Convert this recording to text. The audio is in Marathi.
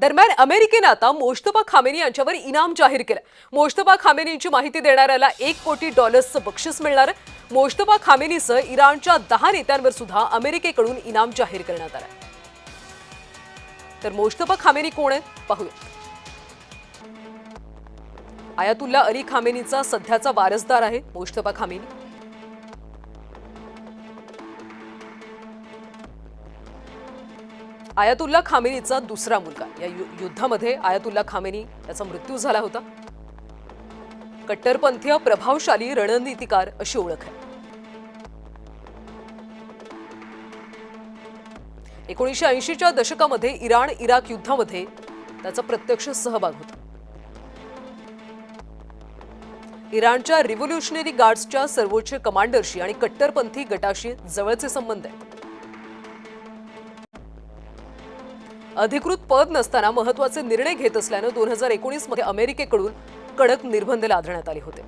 दरम्यान अमेरिकेने आता मोज्तबा खामेनी यांच्यावर इनाम जाहीर केलं। मोज्तबा खामेनींची माहिती देणाऱ्याला $1 कोटी बक्षीस मिळणार आहे। मोज्तबा खामेनीसह इराणच्या 10 नेत्यांवर सुद्धा अमेरिकेकडून इनाम जाहीर करण्यात आलं। तर मोज्तबा खामेनी कोण आहेत पाहूया। आयातुल्ला अली खामेनीचा सध्याचा वारसदार आहे मोज्तबा खामेनी। आयातुल्ला खामेनीचा दुसरा मुलगा। या युद्धामध्ये आयातुल्ला खामेनी याचा मृत्यू झाला होता। कट्टरपंथीय प्रभावशाली रणनीतिकार अशी ओळख आहे। 1980च्या दशकामध्ये इराण इराक युद्धामध्ये त्याचा प्रत्यक्ष सहभाग होता। इराणच्या रिव्होल्युशनरी गार्ड्सच्या सर्वोच्च कमांडरशी आणि कट्टरपंथी गटाशी जवळचे संबंध आहेत। अधिकृत पद नसताना महत्त्वाचे निर्णय घेत असल्याने 2019 मध्ये अमेरिकेकडून कडक निर्बंध लादण्यात आले होते।